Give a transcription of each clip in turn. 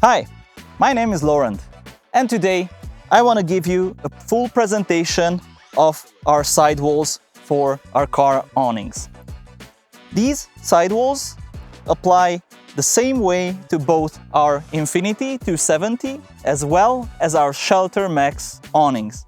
Hi, my name is Laurent, and today I want to give you a full presentation of our sidewalls for our car awnings. These sidewalls apply the same way to both our Infiniti 270 as well as our Shelter Max awnings.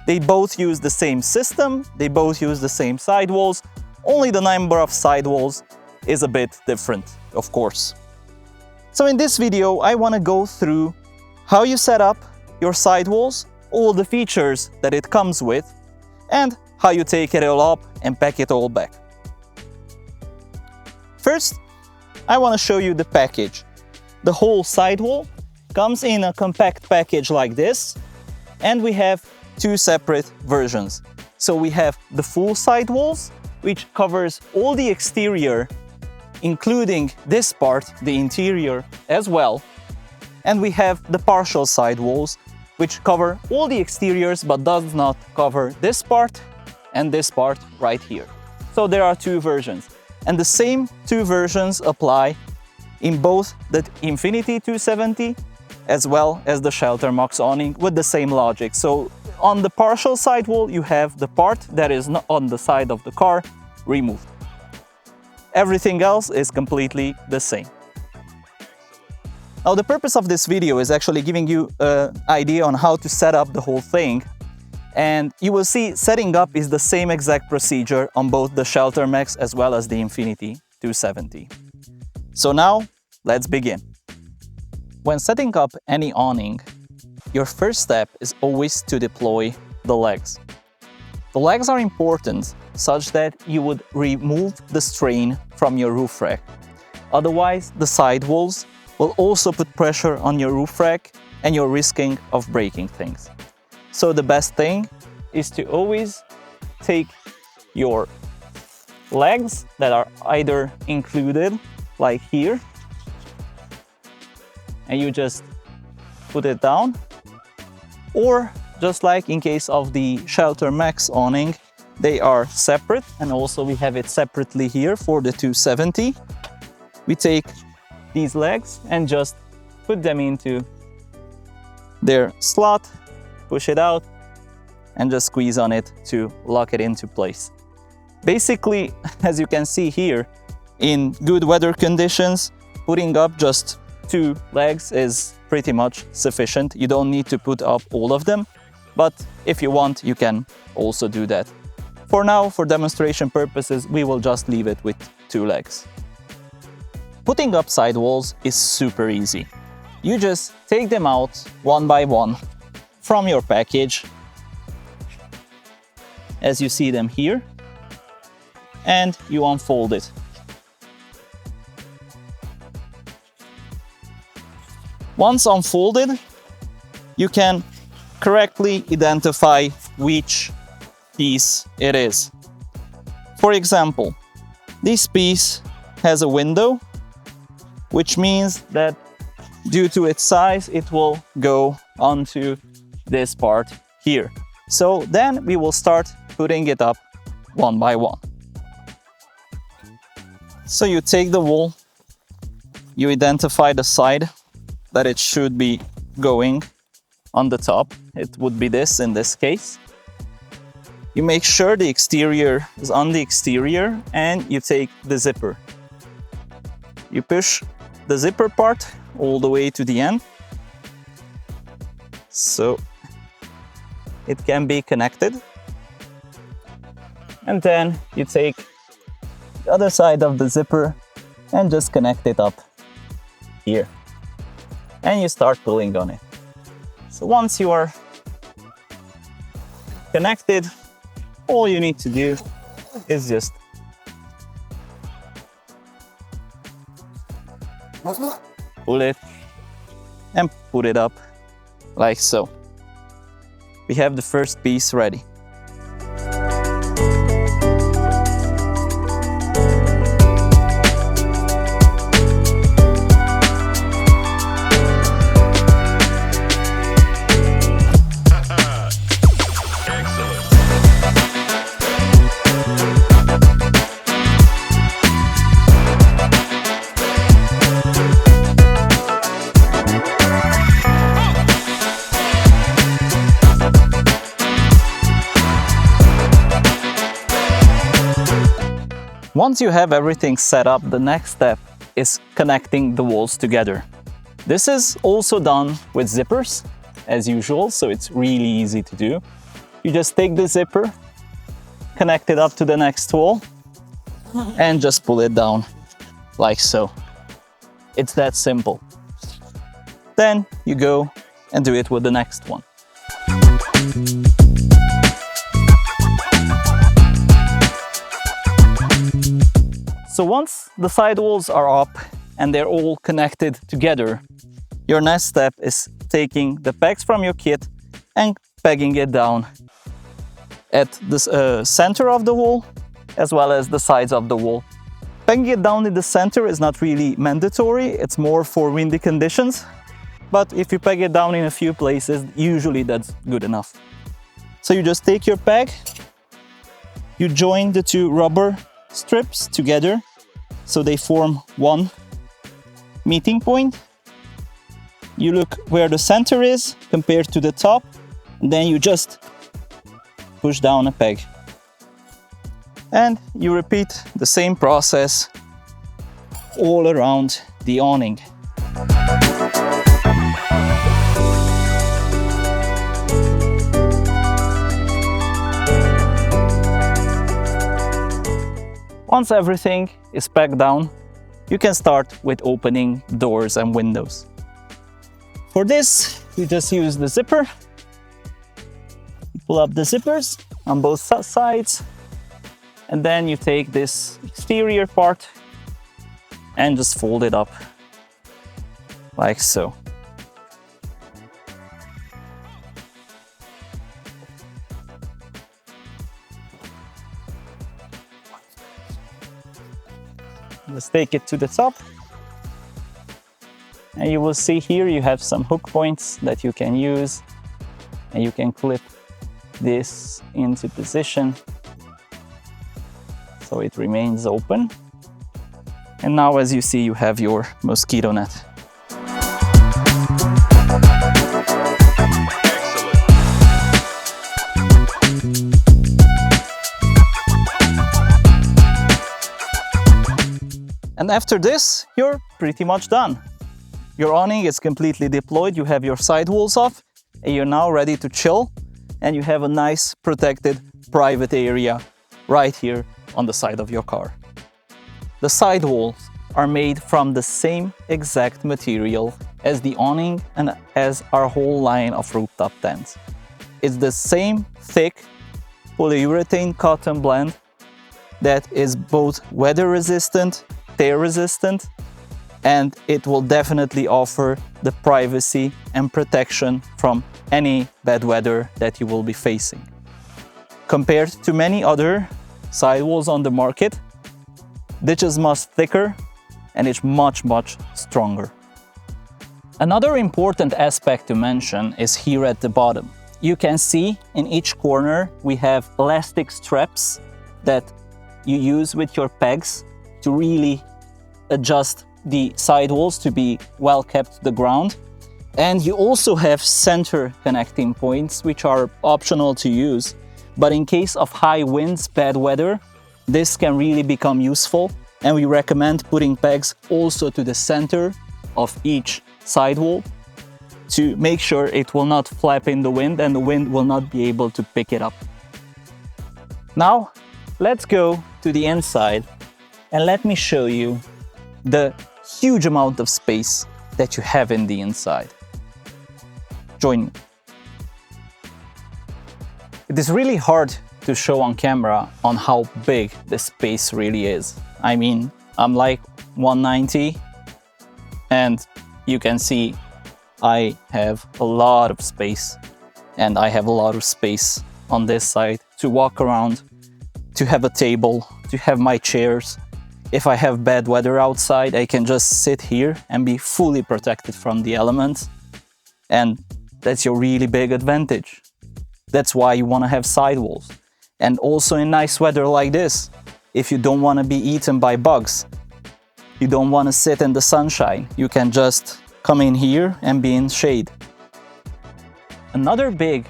They both use the same system, they both use the same sidewalls, only the number of sidewalls is a bit different, of course. So in this video, I want to go through how you set up your sidewalls, all the features that it comes with, and how you take it all up and pack it all back. First, I want to show you the package. The whole sidewall comes in a compact package like this, and we have two separate versions. So we have the full sidewalls, which covers all the exterior, including this part, the interior as well. And we have the partial sidewalls, which cover all the exteriors but does not cover this part and this part right here. So there are two versions. And the same two versions apply in both the Infiniti 270 as well as the Shelter Max awning with the same logic. So on the partial sidewall, you have the part that is not on the side of the car removed. Everything else is completely the same. Now, the purpose of this video is actually giving you an idea on how to set up the whole thing. And you will see setting up is the same exact procedure on both the Shelter Max as well as the Infiniti 270. So now, let's begin. When setting up any awning, your first step is always to deploy the legs. The legs are important such that you would remove the strain from your roof rack. Otherwise, the sidewalls will also put pressure on your roof rack and you're risking of breaking things. So the best thing is to always take your legs that are either included, like here, and you just put it down, or just like in case of the Shelter Max awning, they are separate, and also we have it separately here for the 270. We take these legs and just put them into their slot, push it out, and just squeeze on it to lock it into place. Basically, as you can see here, in good weather conditions, putting up just two legs is pretty much sufficient. You don't need to put up all of them, but if you want, you can also do that. For now, for demonstration purposes, we will just leave it with two legs. Putting up sidewalls is super easy. You just take them out one by one from your package, as you see them here, and you unfold it. Once unfolded, you can correctly identify which piece it is. For example, this piece has a window, which means that due to its size, it will go onto this part here. So then we will start putting it up one by one. So you take the wall, you identify the side that it should be going on the top. It would be this in this case. You make sure the exterior is on the exterior and you take the zipper. You push the zipper part all the way to the end, so it can be connected. And then you take the other side of the zipper and just connect it up here. And you start pulling on it. So once you are connected, all you need to do is just pull it and put it up like so. We have the first piece ready. Once you have everything set up, the next step is connecting the walls together. This is also done with zippers, as usual, so it's really easy to do. You just take the zipper, connect it up to the next wall, and just pull it down, like so. It's that simple. Then you go and do it with the next one. So once the sidewalls are up and they're all connected together, your next step is taking the pegs from your kit and pegging it down at the center of the wall as well as the sides of the wall. Pegging it down in the center is not really mandatory, it's more for windy conditions, but if you peg it down in a few places, usually that's good enough. So you just take your peg, you join the two rubber strips together so they form one meeting point. You look where the center is compared to the top, and then you just push down a peg. And you repeat the same process all around the awning. Once everything is pegged down, you can start with opening doors and windows. For this, you just use the zipper. Pull up the zippers on both sides, and then you take this exterior part and just fold it up, like so. Let's take it to the top. And you will see here you have some hook points that you can use, and you can clip this into position so it remains open. And now, as you see, you have your mosquito net. And after this, you're pretty much done. Your awning is completely deployed, you have your sidewalls off, and you're now ready to chill, and you have a nice protected private area right here on the side of your car. The sidewalls are made from the same exact material as the awning and as our whole line of rooftop tents. It's the same thick polyurethane cotton blend that is both weather resistant, tear resistant, and it will definitely offer the privacy and protection from any bad weather that you will be facing. Compared to many other sidewalls on the market, this is much thicker and it's much stronger. Another important aspect to mention is here at the bottom. You can see in each corner we have elastic straps that you use with your pegs to really adjust the sidewalls to be well kept to the ground. And you also have center connecting points, which are optional to use. But in case of high winds, bad weather, this can really become useful. And we recommend putting pegs also to the center of each sidewall to make sure it will not flap in the wind and the wind will not be able to pick it up. Now, let's go to the inside and let me show you the huge amount of space that you have in the inside. Join me. It is really hard to show on camera on how big the space really is. I mean, I'm like 190 and you can see I have a lot of space, and I have a lot of space on this side to walk around, to have a table, to have my chairs. If I have bad weather outside, I can just sit here and be fully protected from the elements. And that's your really big advantage. That's why you want to have sidewalls. And also in nice weather like this, if you don't want to be eaten by bugs, you don't want to sit in the sunshine, you can just come in here and be in shade. Another big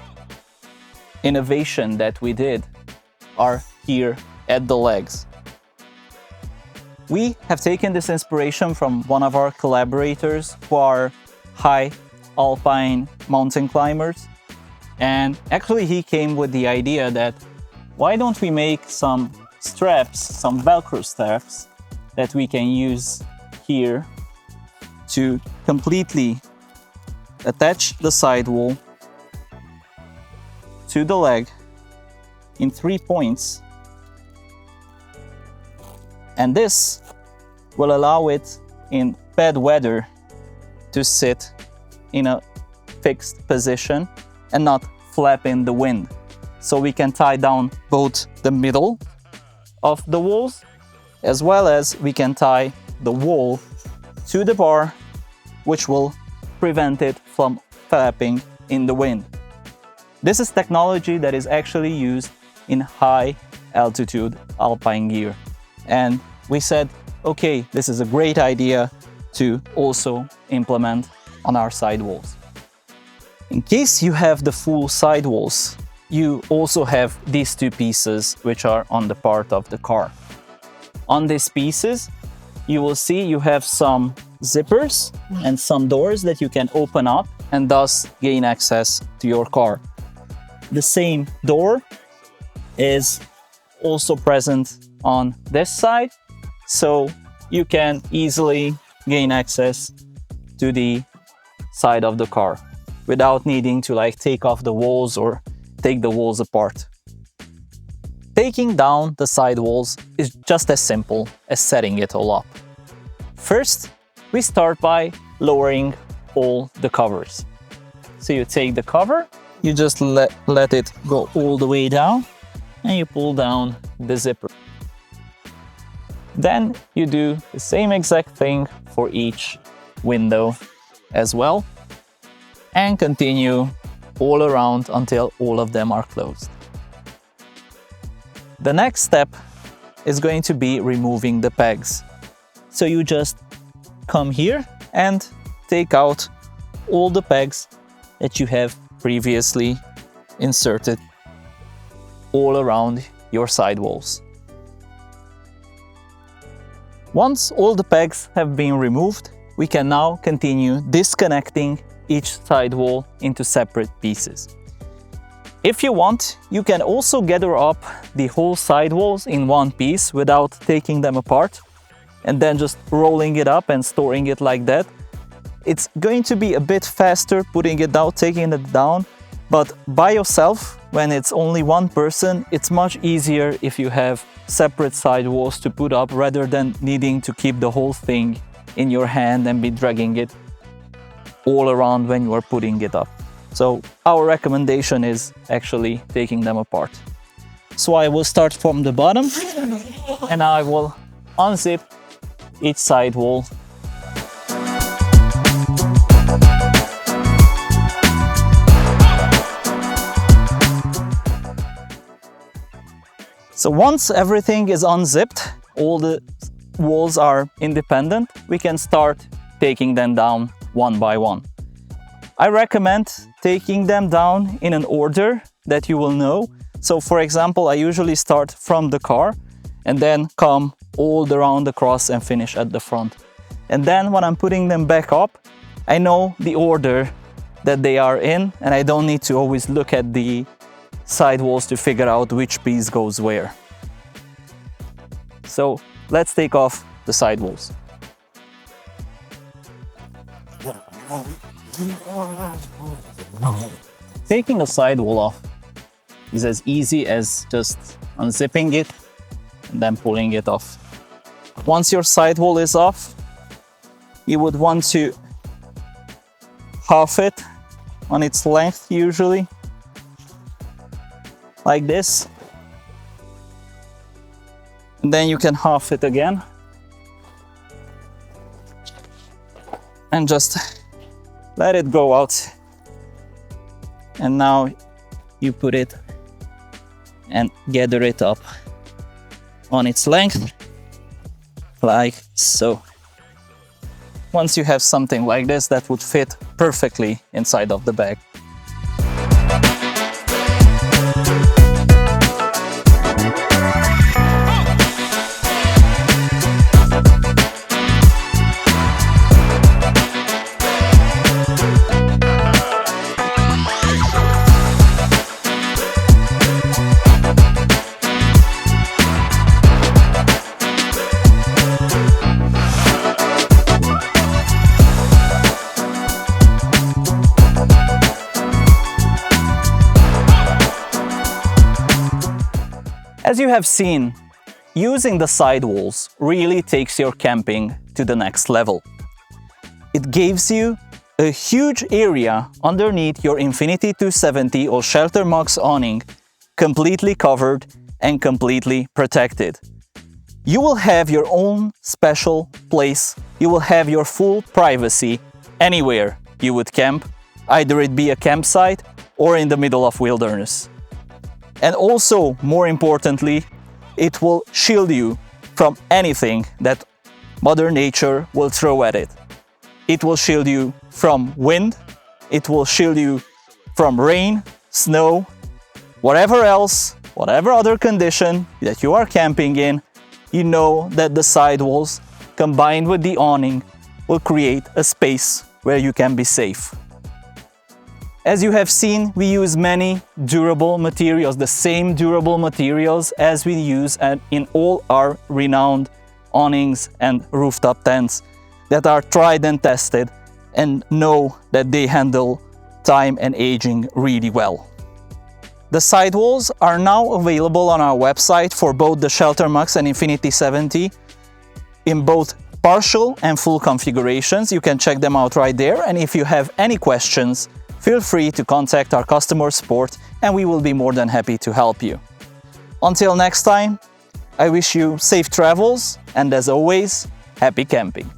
innovation that we did are here at the legs. We have taken this inspiration from one of our collaborators who are high alpine mountain climbers. And actually he came with the idea that why don't we make some straps, some Velcro straps that we can use here to completely attach the sidewall to the leg in 3 points. And this will allow it in bad weather to sit in a fixed position and not flap in the wind. So we can tie down both the middle of the walls as well as we can tie the wall to the bar, which will prevent it from flapping in the wind. This is technology that is actually used in high altitude alpine gear. And we said, okay, this is a great idea to also implement on our sidewalls. In case you have the full sidewalls, you also have these two pieces which are on the part of the car. On these pieces, you will see you have some zippers and some doors that you can open up and thus gain access to your car. The same door is also present on this side, so you can easily gain access to the side of the car without needing to take off the walls or take the walls apart. Taking down the sidewalls is just as simple as setting it all up. First, we start by lowering all the covers. So you take the cover, you just let it go all the way down, and you pull down the zipper. Then you do the same exact thing for each window as well, and continue all around until all of them are closed. The next step is going to be removing the pegs. So you just come here and take out all the pegs that you have previously inserted all around your sidewalls. Once all the pegs have been removed, we can now continue disconnecting each sidewall into separate pieces. If you want, you can also gather up the whole sidewalls in one piece without taking them apart and then just rolling it up and storing it like that. It's going to be a bit faster putting it down, taking it down, but by yourself, when it's only one person, it's much easier if you have separate sidewalls to put up rather than needing to keep the whole thing in your hand and be dragging it all around when you are putting it up. So our recommendation is actually taking them apart. So I will start from the bottom and I will unzip each sidewall. So once everything is unzipped, all the walls are independent, we can start taking them down one by one. I recommend taking them down in an order that you will know. So for example, I usually start from the car and then come all around across and finish at the front. And then when I'm putting them back up, I know the order that they are in and I don't need to always look at the sidewalls to figure out which piece goes where. So let's take off the sidewalls. Taking a sidewall off is as easy as just unzipping it and then pulling it off. Once your sidewall is off, you would want to half it on its length usually, like this. And then you can half it again and just let it go out. And now you put it and gather it up on its length, like so. Once you have something like this, that would fit perfectly inside of the bag. As you have seen, using the sidewalls really takes your camping to the next level. It gives you a huge area underneath your Infinity 270 or ShelterMax awning, completely covered and completely protected. You will have your own special place. You will have your full privacy anywhere you would camp, either it be a campsite or in the middle of wilderness. And also, more importantly, it will shield you from anything that Mother Nature will throw at it. It will shield you from wind, it will shield you from rain, snow, whatever else, whatever other condition that you are camping in. You know that the sidewalls combined with the awning will create a space where you can be safe. As you have seen, we use many durable materials, the same durable materials as we use in all our renowned awnings and rooftop tents that are tried and tested and know that they handle time and aging really well. The sidewalls are now available on our website for both the ShelterMax and Infinity 70 in both partial and full configurations. You can check them out right there, and if you have any questions, feel free to contact our customer support and we will be more than happy to help you. Until next time, I wish you safe travels and, as always, happy camping.